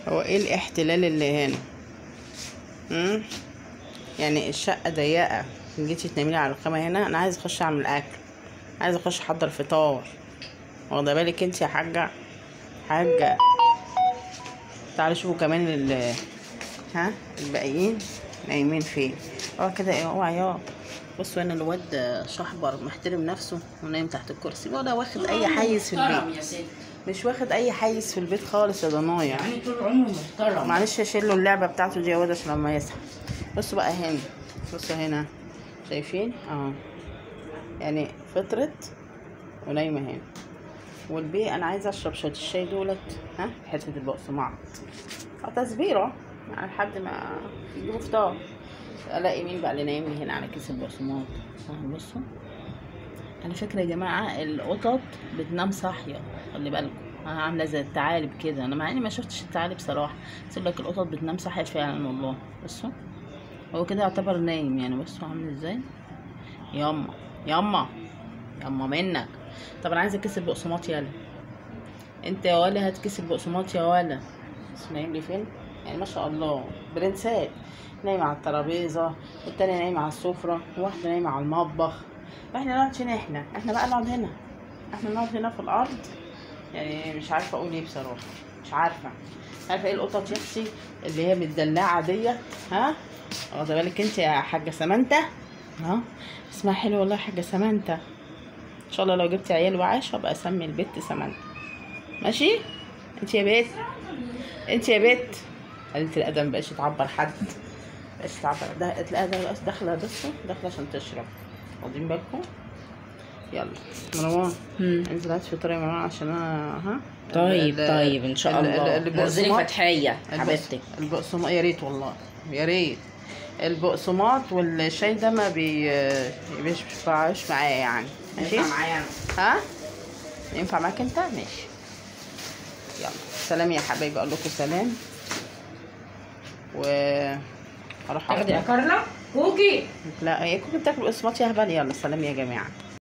هو ايه الاحتلال اللي هنا؟ يعني الشقه ضيقه، جيتي تنامي على الرخامه هنا. انا عايز اخش اعمل اكل، عايز اخش احضر فطار، واخده بالك انت يا حاجه؟ حاجه تعالوا شوفوا كمان الباقيين نايمين فين. اوعى كده، اوعى يا. بصوا هنا الواد شحبر محترم نفسه ونايم تحت الكرسي، ولا واخد اي حيز في البيت. يا ست، مش واخد اي حيز في البيت خالص يا ضنايا. يعني طول عمره محترم. معلش اشيل له اللعبه بتاعته دي يا واد عشان لما يصحى. بصوا بقى هنا، بصوا هنا، شايفين اهو؟ يعني فطرت ونايمه هنا. والبي انا عايزه اشرب شويه الشاي دولت، حته البقسماط تسبيره يعني لحد ما يجيبوا فطار. الاقي مين بقى اللي نايم لي هنا على كيس البقسماط؟ بصوا على فكره يا جماعه، القطط بتنام صاحيه، خلي بالكم. عامله زي الثعالب كده. انا مع اني ما شفتش الثعالب صراحه، بس لك القطط بتنام صاحيه فعلا والله. بصوا هو كده يعتبر نايم يعني. بصوا عامل ازاي. ياما ياما ياما منك. طب انا عايزه كيس البقسماط. يلا انت يا ولا هات كيس البقسماط يا ولا. بس نايم لي فين يعني؟ ما شاء الله برنسات. نايمه على الترابيزه، والتانية نايمه على السفره، وواحده نايمه على المطبخ. واحنا نقعد فين؟ احنا بقى نقعد هنا. احنا نقعد هنا في الارض. يعني مش عارفه اقول ايه بصراحه، مش عارفه ايه القطط يا اختي اللي هي متدلعه ديت. واخده بالك انت يا حاجه سمنته؟ اسمها حلو والله حاجه سمنته. ان شاء الله لو جبت عيال وعاش هبقى اسمي البت سمنته. ماشي؟ انت يا بت، انت يا بت. قلة الادب مبقاش تعبر حد، مبقاش تعبر. ده تلاقيها داخله، بصوا داخله عشان تشرب. واخدين بالكم؟ يلا مروان انزل هات فطار يا مروان عشان انا طيب ان شاء الله. نزلي فتحيه حبيبتي. البقسماط يا ريت والله، يا ريت. البقسماط والشاي ده ما بينفعش معايا يعني. ماشي؟ ينفع معايا انا. ينفع معاك انت؟ ماشي. يلا سلام يا حبايبي، اقول لكم سلام. و هروح تاخدي يا كارلا كوكي؟ لا هي كوكي بتاكل بقسماط يا هبل. يلا سلام يا جماعه.